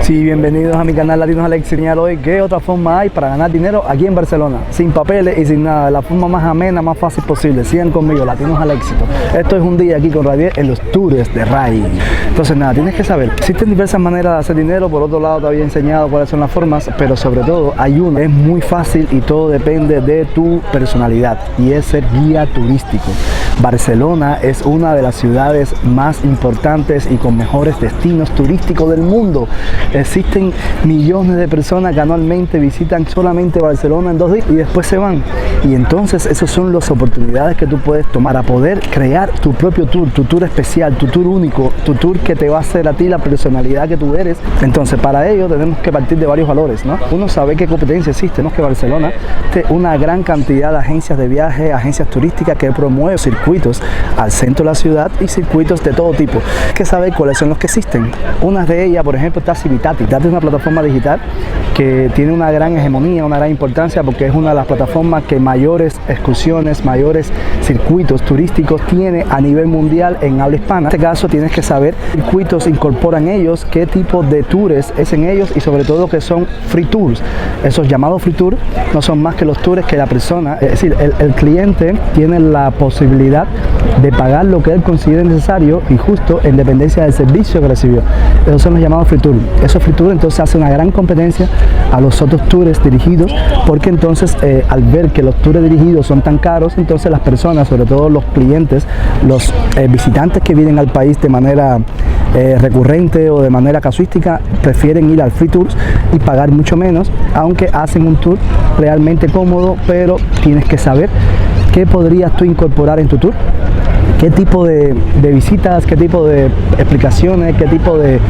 Sí, bienvenidos a mi canal Latinos Alex. Enseñar hoy qué otra forma hay para ganar dinero aquí en Barcelona, sin papeles y sin nada, la forma más amena, más fácil posible. Sigan conmigo, Latinos al Éxito. Esto es un día aquí con Radier en los tours de RAI. Entonces nada, tienes que saber, existen diversas maneras de hacer dinero. Por otro lado te había enseñado cuáles son las formas, pero sobre todo hay una, es muy fácil y todo depende de tu personalidad, y es ser guía turístico. Barcelona es una de las ciudades más importantes y con mejores destinos turísticos del mundo. Existen millones de personas que anualmente visitan solamente Barcelona en 2 días y después se van. Y entonces esas son las oportunidades que tú puedes tomar para poder crear tu propio tour, tu tour especial, tu tour único, tu tour que te va a hacer a ti la personalidad que tú eres. Entonces para ello tenemos que partir de varios valores, ¿no? Uno, sabe qué competencia existe, ¿no? Que Barcelona tiene una gran cantidad de agencias de viaje, agencias turísticas que promueven circuitos al centro de la ciudad y circuitos de todo tipo. Hay que saber cuáles son los que existen. Una de ellas, por ejemplo, está Civitati. Civitati es una plataforma digital que tiene una gran hegemonía, una gran importancia, porque es una de las plataformas que mayores excursiones, mayores circuitos turísticos tiene a nivel mundial en habla hispana. En este caso tienes que saber qué circuitos incorporan ellos, qué tipo de tours es en ellos y sobre todo que son free tours. Esos llamados free tours no son más que los tours que la persona, es decir, el cliente tiene la posibilidad de pagar lo que él considere necesario y justo en dependencia del servicio que recibió. Esos son los llamados free tours. Esos free tours entonces hacen una gran competencia a los otros tours dirigidos, porque entonces al ver que los tours dirigidos son tan caros, entonces las personas, sobre todo los clientes, los visitantes que vienen al país de manera recurrente o de manera casuística, prefieren ir al free tours y pagar mucho menos, aunque hacen un tour realmente cómodo. Pero tienes que saber qué podrías tú incorporar en tu tour, qué tipo de visitas, qué tipo de explicaciones, qué tipo de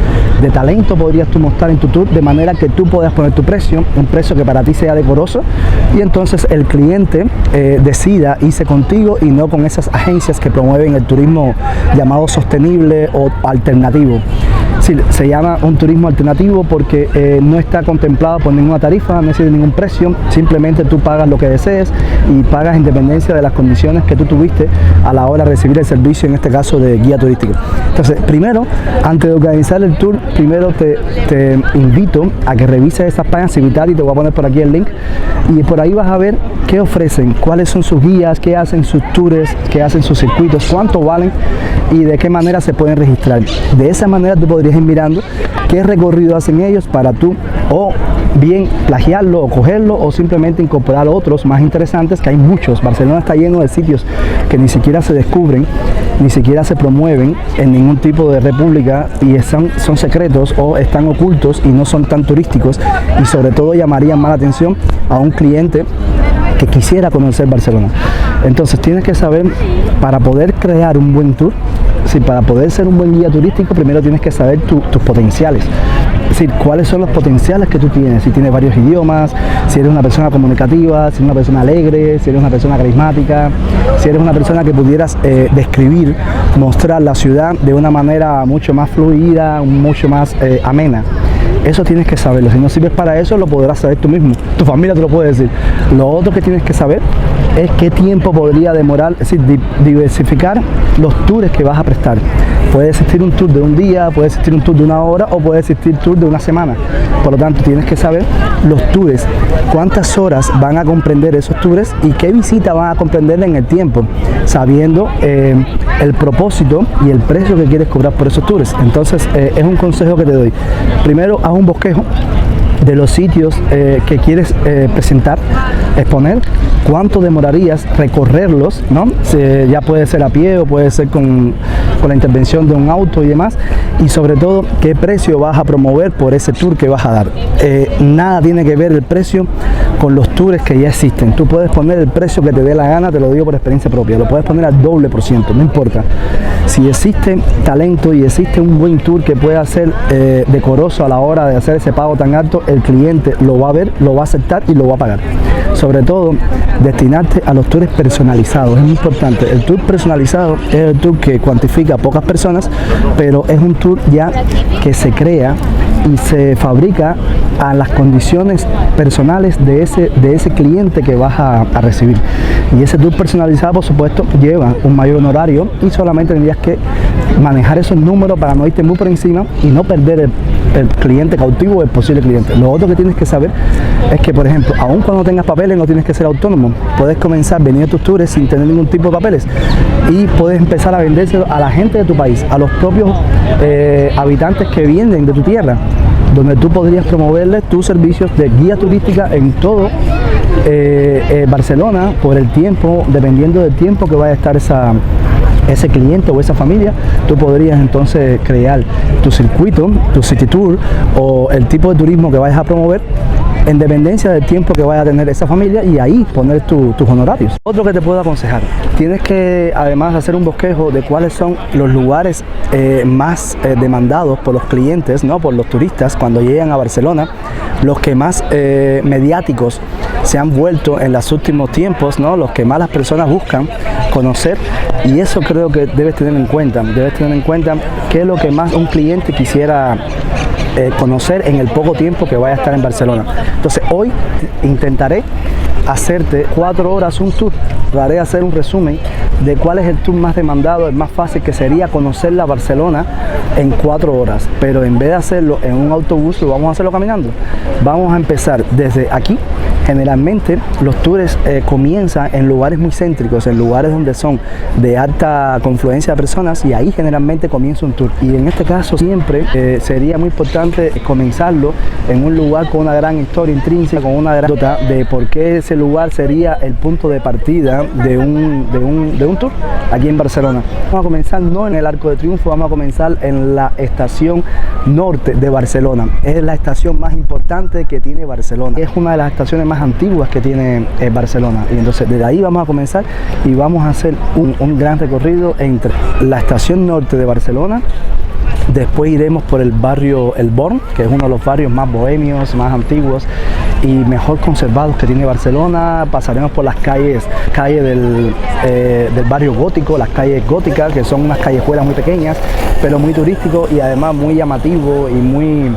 talento podrías tú mostrar en tu tour, de manera que tú puedas poner tu precio, un precio que para ti sea decoroso, y entonces el cliente decida irse contigo y no con esas agencias que promueven el turismo llamado sostenible o alternativo. Sí, se llama un turismo alternativo porque no está contemplado por ninguna tarifa, no existe ningún precio, simplemente tú pagas lo que desees y pagas en dependencia de las condiciones que tú tuviste a la hora de recibir el servicio, en este caso de guía turístico. Entonces, primero, antes de organizar el tour, primero te invito a que revises esas páginas Civitati, te voy a poner por aquí el link, y por ahí vas a ver qué ofrecen, cuáles son sus guías, qué hacen sus tours, qué hacen sus circuitos, cuánto valen y de qué manera se pueden registrar. De esa manera tú podrías ir mirando qué recorrido hacen ellos para tú o bien plagiarlo o cogerlo o simplemente incorporar otros más interesantes, que hay muchos. Barcelona está lleno de sitios que ni siquiera se descubren, ni siquiera se promueven en ningún tipo de república y son secretos o están ocultos y no son tan turísticos, y sobre todo llamarían más la atención a un cliente que quisiera conocer Barcelona. Entonces tienes que saber, para poder crear un buen tour, para poder ser un buen guía turístico, primero tienes que saber tus potenciales. Es decir, cuáles son los potenciales que tú tienes, si tienes varios idiomas, si eres una persona comunicativa, si eres una persona alegre, si eres una persona carismática, si eres una persona que pudieras describir, mostrar la ciudad de una manera mucho más fluida, mucho más amena. Eso tienes que saberlo. Si no sirves para eso, lo podrás saber tú mismo. Tu familia te lo puede decir. Lo otro que tienes que saber es qué tiempo podría demorar, es decir, diversificar los tours que vas a prestar. Puede existir un tour de un día, puede existir un tour de 1 hora o puede existir tour de 1 semana. Por lo tanto, tienes que saber los tours, cuántas horas van a comprender esos tours y qué visita van a comprender en el tiempo, sabiendo el propósito y el precio que quieres cobrar por esos tours. Entonces, es un consejo que te doy. Primero, haz un bosquejo de los sitios que quieres presentar, exponer, cuánto demorarías recorrerlos, ¿no? Ya puede ser a pie o puede ser con la intervención de un auto y demás, y sobre todo qué precio vas a promover por ese tour que vas a dar. Nada tiene que ver el precio con los tours que ya existen. Tú puedes poner el precio que te dé la gana, te lo digo por experiencia propia, lo puedes poner al doble por ciento, no importa. Si existe talento y existe un buen tour que pueda ser decoroso a la hora de hacer ese pago tan alto, el cliente lo va a ver, lo va a aceptar y lo va a pagar. Sobre todo, destinarte a los tours personalizados, es muy importante. El tour personalizado es el tour que cuantifica a pocas personas, pero es un tour ya que se crea y se fabrica a las condiciones personales de ese cliente que vas a recibir. Y ese tour personalizado, por supuesto, lleva un mayor honorario y solamente tendrías que manejar esos números para no irte muy por encima y no perder el cliente cautivo o el posible cliente. Lo otro que tienes que saber es que, por ejemplo, aun cuando tengas papeles no tienes que ser autónomo, puedes comenzar a venir a tus tours sin tener ningún tipo de papeles y puedes empezar a vendérselo a la gente de tu país, a los propios habitantes que vienen de tu tierra, donde tú podrías promoverles tus servicios de guía turística en todo Barcelona por el tiempo, dependiendo del tiempo que vaya a estar ese cliente o esa familia. Tú podrías entonces crear tu circuito, tu city tour o el tipo de turismo que vayas a promover en dependencia del tiempo que vaya a tener esa familia y ahí poner tus honorarios. Otro que te puedo aconsejar, tienes que además hacer un bosquejo de cuáles son los lugares más demandados por los clientes, ¿no? Por los turistas cuando llegan a Barcelona, los que más mediáticos se han vuelto en los últimos tiempos, ¿no? Los que más las personas buscan conocer, y eso creo que debes tener en cuenta qué es lo que más un cliente quisiera conocer en el poco tiempo que vaya a estar en Barcelona. Entonces hoy intentaré hacerte 4 horas un tour, trataré de hacer un resumen de cuál es el tour más demandado, el más fácil, que sería conocer la Barcelona en 4 horas, pero en vez de hacerlo en un autobús, lo vamos a hacerlo caminando. Vamos a empezar desde aquí. Generalmente los tours comienzan en lugares muy céntricos, en lugares donde son de alta confluencia de personas, y ahí generalmente comienza un tour. Y en este caso siempre sería muy importante comenzarlo en un lugar con una gran historia intrínseca, con una gran nota de por qué ese lugar sería el punto de partida de un tour aquí en Barcelona. Vamos a comenzar no en el Arco de Triunfo, vamos a comenzar en la estación norte de Barcelona. Es la estación más importante que tiene Barcelona. Es una de las estaciones más antiguas que tiene Barcelona, y entonces desde ahí vamos a comenzar y vamos a hacer un gran recorrido entre la estación norte de Barcelona. Después iremos por el barrio El Born, que es uno de los barrios más bohemios, más antiguos y mejor conservados que tiene Barcelona. Pasaremos por las calles del barrio gótico, las calles góticas, que son unas callejuelas muy pequeñas, pero muy turístico y además muy llamativo y muy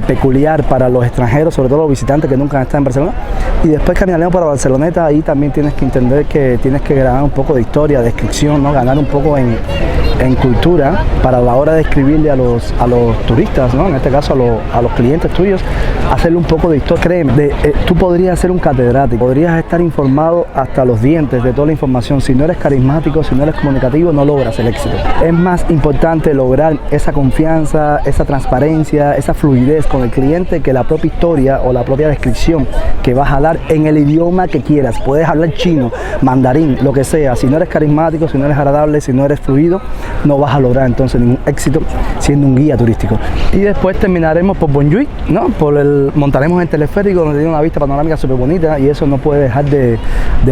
peculiar para los extranjeros, sobre todo los visitantes que nunca han estado en Barcelona. Y después caminaremos para Barceloneta. Ahí también tienes que entender que tienes que ganar un poco de historia, descripción, ¿no? Ganar un poco en cultura para la hora de escribirle a los turistas, ¿no? En este caso a los clientes tuyos, hacerle un poco de historia. Créeme, tú podrías ser un catedrático, podrías estar informado hasta los dientes de toda la información. Si no eres carismático, si no eres comunicativo, no logras el éxito. Es más importante lograr esa confianza, esa transparencia, esa fluidez con el cliente que la propia historia o la propia descripción que vas a dar en el idioma que quieras. Puedes hablar chino, mandarín, lo que sea. Si no eres carismático, si no eres agradable, si no eres fluido, no vas a lograr entonces ningún éxito siendo un guía turístico. Y después terminaremos por Montjuïc, ¿no? Montaremos en teleférico, donde tiene una vista panorámica súper bonita, y eso no puede dejar de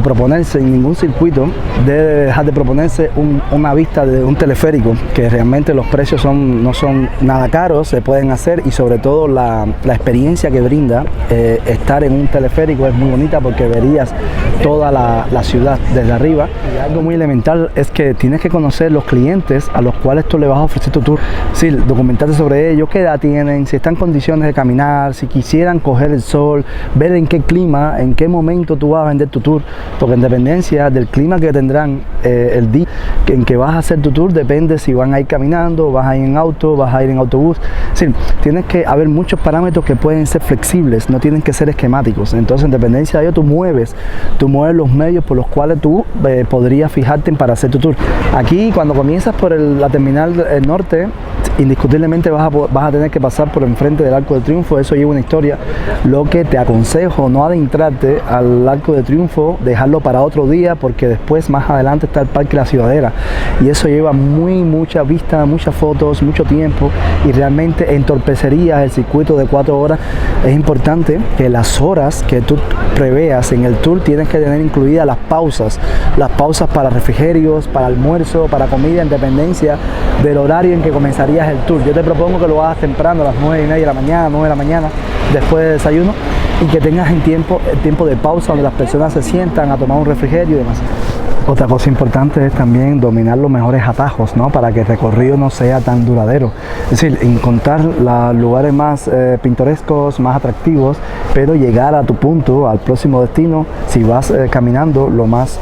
proponerse en ningún circuito. Debe dejar de proponerse una vista de un teleférico, que realmente los precios no son nada caros, se pueden hacer, y sobre todo la experiencia que brinda estar en un teleférico es muy bonita, porque verías toda la ciudad desde arriba. Y algo muy elemental es que tienes que conocer los clientes a los cuales tú le vas a ofrecer tu tour. Sí, documentarte sobre ellos, qué edad tienen, si están en condiciones de caminar, si quisieran coger el sol, ver en qué clima, en qué momento tú vas a vender tu tour, porque en dependencia del clima que tendrán el día en que vas a hacer tu tour, depende si van a ir caminando, vas a ir en auto, vas a ir en autobús. Sí, tienes que haber muchos parámetros que pueden ser flexibles, no tienen que ser esquemáticos. Entonces, en dependencia de ello, tú mueves los medios por los cuales tú podrías fijarte para hacer tu tour. Aquí, cuando comienzas por la terminal norte, indiscutiblemente vas a tener que pasar por enfrente del Arco de Triunfo. Eso lleva una historia. Lo que te aconsejo, no adentrarte al Arco de Triunfo, dejarlo para otro día, porque después más adelante está el Parque La Ciudadela, y eso lleva mucha vista, muchas fotos, mucho tiempo, y realmente entorpecería el circuito de 4 horas. Es importante que las horas que tú preveas en el tour tienes que tener incluidas las pausas para refrigerios, para almuerzo, para comida, en dependencia del horario en que comenzarías el tour. Yo te propongo que lo hagas temprano, a las 9:30 de la mañana, 9 de la mañana, después del desayuno, y que tengas el tiempo de pausa donde las personas se sientan a tomar un refrigerio y demás. Otra cosa importante es también dominar los mejores atajos, ¿no? Para que el recorrido no sea tan duradero. Es decir, encontrar los lugares más pintorescos, más atractivos, pero llegar a tu punto, al próximo destino, si vas caminando lo más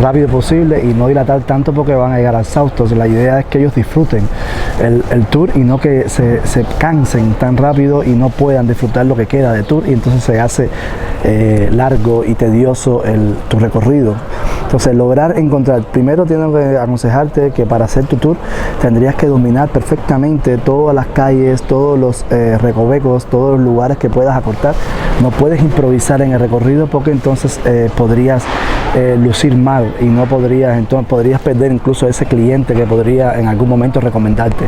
rápido posible y no dilatar tanto porque van a llegar a exhaustos. La idea es que ellos disfruten el tour y no que se cansen tan rápido y no puedan disfrutar lo que queda de tour y entonces se hace largo y tedioso tu recorrido. Entonces lograr encontrar, primero tengo que aconsejarte que para hacer tu tour tendrías que dominar perfectamente todas las calles, todos los recovecos, todos los lugares que puedas acortar. No puedes improvisar en el recorrido porque entonces podrías lucir mal y no podrías perder incluso ese cliente que podría en algún momento recomendarte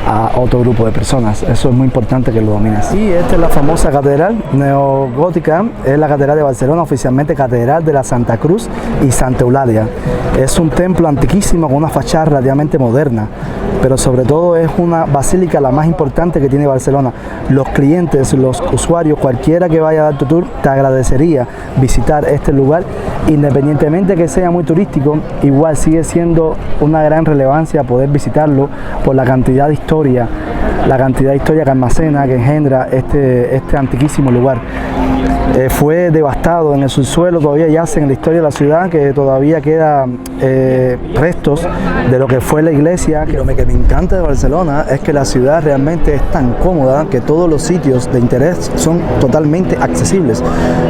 a otro grupo de personas. Eso es muy importante que lo domines. Y esta es la famosa catedral neogótica, es la catedral de Barcelona, oficialmente Catedral de la Santa Cruz y Santa Eulalia. Es un templo antiquísimo con una fachada relativamente moderna, pero sobre todo es una basílica la más importante que tiene Barcelona. Los clientes, los usuarios, cualquiera que vaya a dar tu tour, te agradecería visitar este lugar, independientemente que sea muy turístico, igual sigue siendo una gran relevancia poder visitarlo por la cantidad de historia que almacena, que engendra este antiquísimo lugar. Fue devastado en el subsuelo, todavía yacen en la historia de la ciudad, que todavía quedan restos de lo que fue la iglesia. Lo que me encanta de Barcelona es que la ciudad realmente es tan cómoda que todos los sitios de interés son totalmente accesibles.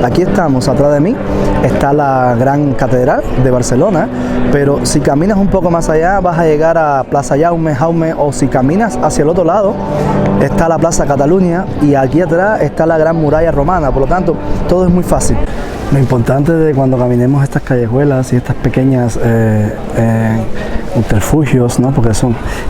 Aquí estamos, atrás de mí está la gran catedral de Barcelona, pero si caminas un poco más allá vas a llegar a Plaza Jaume, o si caminas hacia el otro lado está la Plaza Cataluña y aquí atrás está la Gran Muralla Romana. Por lo tanto, todo es muy fácil. Lo importante de cuando caminemos estas callejuelas y estas pequeñas subterfugios, ¿no?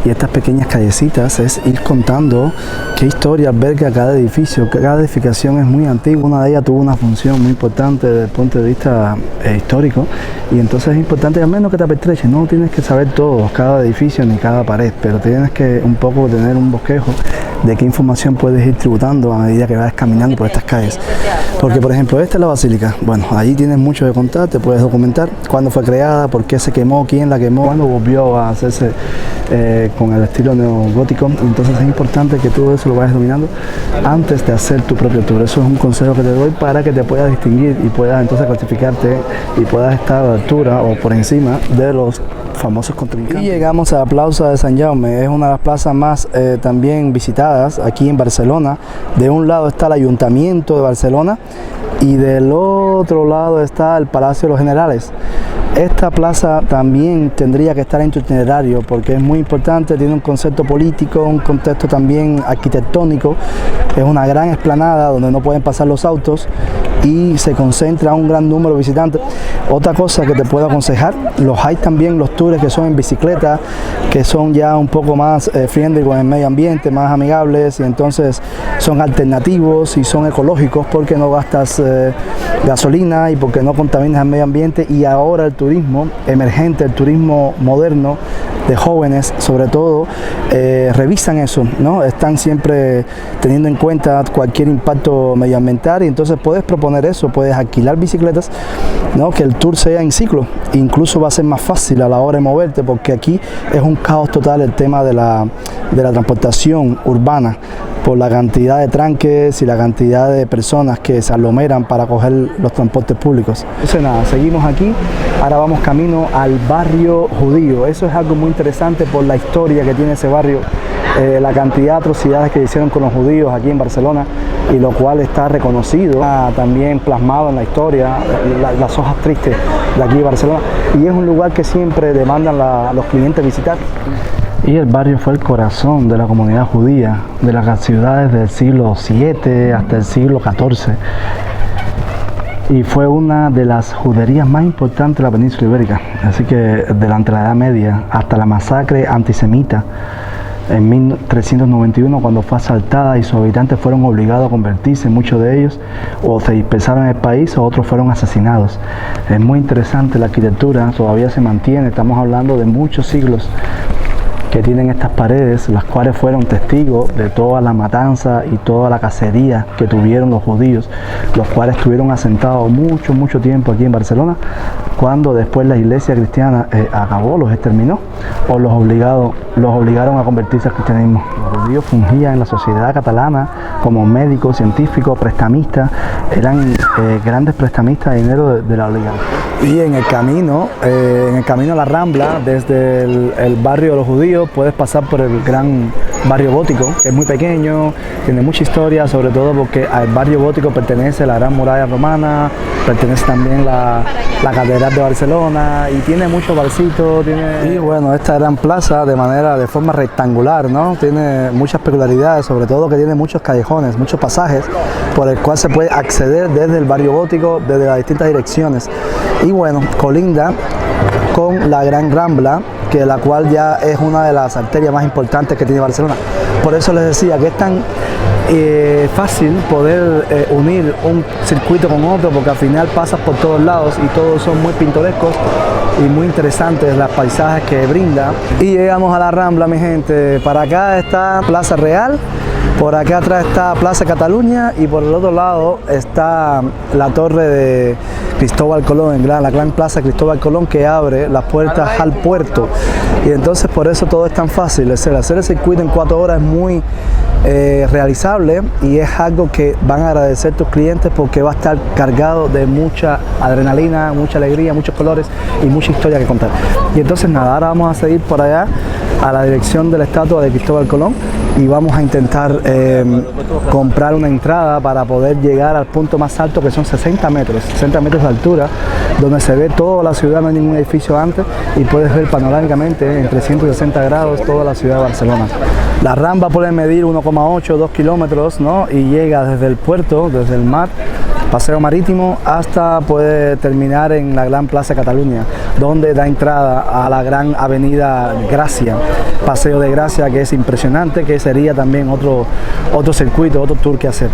Y estas pequeñas callecitas es ir contando qué historia alberga cada edificio. Cada edificación es muy antigua, una de ellas tuvo una función muy importante desde el punto de vista histórico, y entonces es importante al menos que te apertreches. No tienes que saber todo, cada edificio ni cada pared, pero tienes que un poco tener un bosquejo de qué información puedes ir tributando a medida que vas caminando por estas calles. Porque por ejemplo esta es la basílica, bueno, allí tienes mucho de contar, te puedes documentar cuándo fue creada, por qué se quemó, quién la quemó, cuándo volvió a hacerse con el estilo neogótico. Entonces es importante que todo eso lo vayas dominando antes de hacer tu propio tour. Eso es un consejo que te doy para que te puedas distinguir y puedas entonces clasificarte y puedas estar a la altura o por encima de los famosos contrincantes. Y llegamos a la Plaza de Sant Jaume, es una de las plazas más también visitadas aquí en Barcelona. De un lado está el Ayuntamiento de Barcelona y del otro lado está el Palacio de los Generales. Esta plaza también tendría que estar en tu itinerario porque es muy importante, tiene un concepto político, un contexto también arquitectónico, es una gran explanada donde no pueden pasar los autos y se concentra un gran número de visitantes. Otra cosa que te puedo aconsejar, hay también los tours que son en bicicleta, que son ya un poco más friendly con el medio ambiente, más amigables, y entonces son alternativos y son ecológicos porque no gastas gasolina y porque no contaminas el medio ambiente. Y ahora el turismo emergente, el turismo moderno de jóvenes sobre todo, revisan eso, ¿no? Están siempre teniendo en cuenta cualquier impacto medioambiental y entonces puedes proponer eso, puedes alquilar bicicletas, ¿no? Que el tour sea en ciclo, incluso va a ser más fácil a la hora de moverte porque aquí es un caos total el tema de la transportación urbana por la cantidad de tranques y la cantidad de personas que se aglomeran para coger los transportes públicos. Entonces nada, seguimos aquí, ahora vamos camino al barrio judío. Eso es algo muy interesante por la historia que tiene ese barrio, la cantidad de atrocidades que hicieron con los judíos aquí en Barcelona, y lo cual está reconocido, también plasmado en la historia, las hojas tristes de aquí de Barcelona, y es un lugar que siempre demandan los clientes visitar. Y el barrio fue el corazón de la comunidad judía de las ciudades del siglo VII hasta el siglo XIV. Y fue una de las juderías más importantes de la península ibérica. Así que durante la Edad Media hasta la masacre antisemita en 1391, cuando fue asaltada y sus habitantes fueron obligados a convertirse, muchos de ellos o se dispersaron en el país o otros fueron asesinados. Es muy interesante la arquitectura, todavía se mantiene, estamos hablando de muchos siglos que tienen estas paredes, las cuales fueron testigos de toda la matanza y toda la cacería que tuvieron los judíos, los cuales estuvieron asentados mucho tiempo aquí en Barcelona, cuando después la iglesia cristiana acabó, los exterminó o los obligaron a convertirse al cristianismo. Los judíos fungían en la sociedad catalana como médicos, científicos, prestamistas, eran grandes prestamistas de dinero de la oligarquía. Y en el camino a la Rambla, desde el barrio de los judíos, puedes pasar por el gran barrio gótico, que es muy pequeño, tiene mucha historia, sobre todo porque al barrio gótico pertenece la Gran Muralla Romana, pertenece también la Catedral de Barcelona y tiene muchos barcitos. Y bueno, esta gran plaza de forma rectangular, ¿no? Tiene muchas peculiaridades, sobre todo que tiene muchos callejones, muchos pasajes por el cual se puede acceder desde el barrio gótico, desde las distintas direcciones. Y bueno, colinda con la Gran Rambla, que la cual ya es una de las arterias más importantes que tiene Barcelona. Por eso les decía que es tan fácil poder unir un circuito con otro, porque al final pasas por todos lados y todos son muy pintorescos y muy interesantes los paisajes que brinda. Y llegamos a la Rambla, mi gente. Para acá está Plaza Real, por acá atrás está Plaza Cataluña y por el otro lado está la torre de Cristóbal Colón, la gran Plaza Cristóbal Colón, que abre las puertas al puerto. Y entonces por eso todo es tan fácil. Hacer el circuito en 4 horas es muy realizable y es algo que van a agradecer tus clientes, porque va a estar cargado de mucha adrenalina, mucha alegría, muchos colores y mucha historia que contar. Y entonces nada, ahora vamos a seguir por allá a la dirección de la estatua de Cristóbal Colón y vamos a intentar comprar una entrada para poder llegar al punto más alto, que son 60 metros de altura, donde se ve toda la ciudad, no hay ningún edificio antes y puedes ver panorámicamente en 360 grados toda la ciudad de Barcelona. La Rambla puede medir 1,8, 2 kilómetros, ¿no? Y llega desde el puerto, desde el mar, paseo marítimo, hasta puede terminar en la Gran Plaza Cataluña, donde da entrada a la gran avenida Gracia, Paseo de Gracia, que es impresionante, que sería también otro circuito, otro tour que hacer.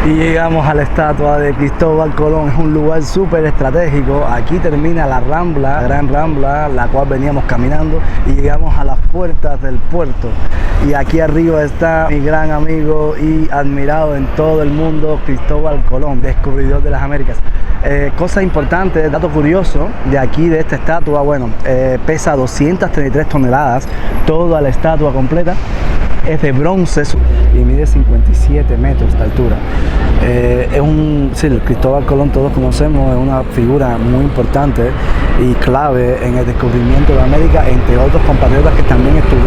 Y llegamos a la estatua de Cristóbal Colón. Es un lugar súper estratégico. Aquí termina la Rambla, la Gran Rambla, la cual veníamos caminando, y llegamos a las puertas del puerto. Y aquí arriba está mi gran amigo y admirado en todo el mundo, Cristóbal Colón, descubridor de las Américas. Cosa importante, dato curioso de aquí, de esta estatua, bueno, pesa 233 toneladas, toda la estatua completa. Es de bronce y mide 57 metros de altura. Sí, Cristóbal Colón, todos conocemos, es una figura muy importante y clave en el descubrimiento de América, entre otros compatriotas que también estuvo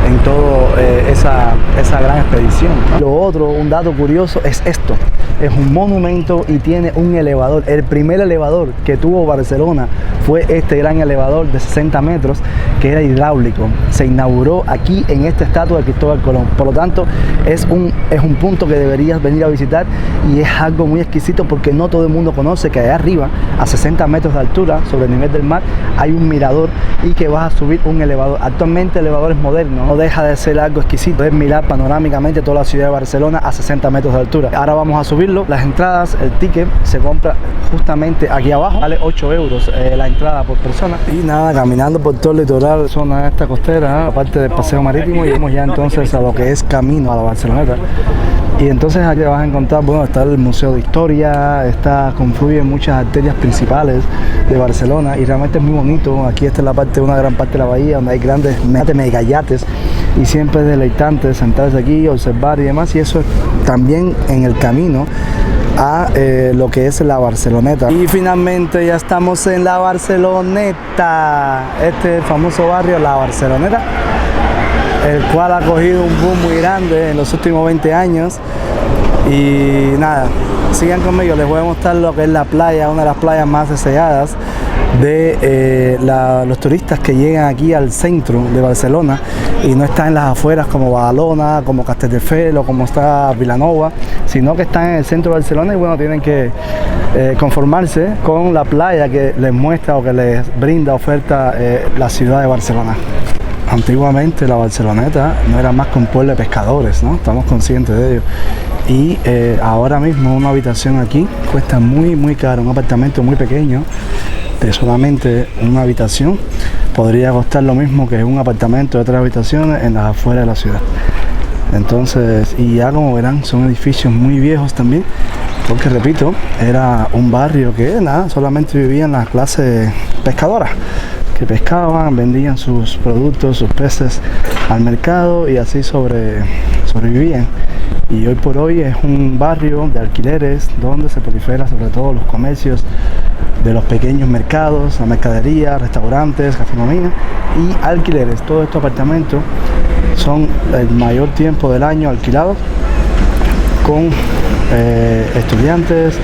en toda esa gran expedición, ¿no? Lo otro, un dato curioso, es esto. Es un monumento y tiene un elevador. El primer elevador que tuvo Barcelona fue este gran elevador de 60 metros, que era hidráulico. Se inauguró aquí en esta estatua de Cristóbal Colón. Por lo tanto, es un punto que deberías venir a visitar y es algo muy exquisito, porque no todo el mundo conoce que allá arriba, a 60 metros de altura sobre el nivel del mar, hay un mirador y que vas a subir un elevador. Actualmente el elevador es moderno, no deja de ser algo exquisito. Puedes mirar panorámicamente toda la ciudad de Barcelona a 60 metros de altura. Ahora vamos a subirlo. Las entradas, el ticket se compra justamente aquí abajo, vale 8 euros la entrada por persona. Y nada, caminando por todo el litoral, zona esta costera, aparte del paseo marítimo, llegamos ya entonces a lo que es camino a la Barceloneta. Y entonces aquí vas a encontrar, bueno, está el Museo de Historia, confluyen muchas arterias principales de Barcelona y realmente es muy bonito. Aquí está una gran parte de la bahía, donde hay grandes megayates y siempre es deleitante sentarse aquí, observar y demás, y eso es también en el camino a lo que es la Barceloneta. Y finalmente ya estamos en la Barceloneta, este famoso barrio, la Barceloneta, el cual ha cogido un boom muy grande en los últimos 20 años. Y nada, sigan conmigo, les voy a mostrar lo que es la playa, una de las playas más deseadas de los turistas que llegan aquí al centro de Barcelona y no están en las afueras como Badalona, como Castelldefels o como está Vilanova, sino que están en el centro de Barcelona y bueno, tienen que conformarse con la playa que les muestra o que les brinda oferta la ciudad de Barcelona. Antiguamente la Barceloneta no era más que un pueblo de pescadores, ¿no? Estamos conscientes de ello. Y ahora mismo una habitación aquí cuesta muy caro, un apartamento muy pequeño de solamente una habitación podría costar lo mismo que un apartamento de 3 habitaciones en las afueras de la ciudad. Entonces, y ya como verán, son edificios muy viejos también, porque repito, era un barrio que nada, solamente vivían las clases pescadoras, que pescaban, vendían sus productos, sus peces al mercado y así sobrevivían. Y hoy por hoy es un barrio de alquileres donde se prolifera sobre todo los comercios de los pequeños mercados, la mercadería, restaurantes, gastronomía y alquileres. Todos estos apartamentos son el mayor tiempo del año alquilados con estudiantes,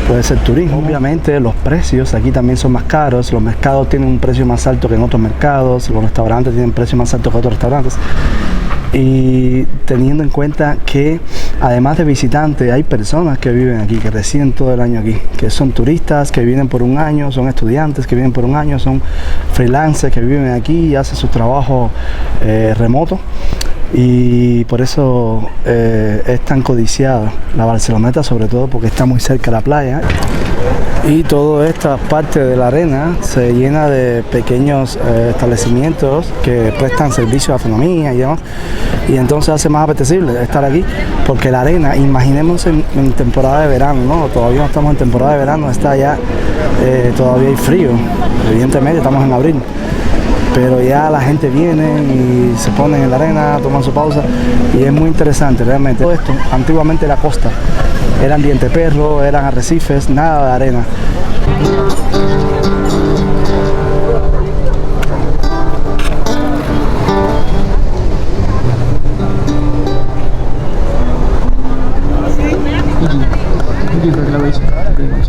puede ser turismo. Obviamente los precios aquí también son más caros, los mercados tienen un precio más alto que en otros mercados, los restaurantes tienen precios más altos que otros restaurantes. Y teniendo en cuenta que además de visitantes hay personas que viven aquí, que residen todo el año aquí, que son turistas que vienen por un año, son estudiantes que viven por un año, son freelancers que viven aquí y hacen su trabajo remoto. Y por eso es tan codiciada la Barceloneta, sobre todo porque está muy cerca de la playa. Y toda esta parte de la arena se llena de pequeños establecimientos que prestan servicio de gastronomía y demás. Y entonces hace más apetecible estar aquí, porque la arena, imaginemos en temporada de verano, ¿no? Todavía no estamos en temporada de verano, está ya, todavía hay frío, evidentemente estamos en abril. Pero ya la gente viene y se ponen en la arena, toman su pausa y es muy interesante realmente. Todo esto, antiguamente la costa, eran dienteperro, eran arrecifes, nada de arena. Thank you for the reservation. Very much.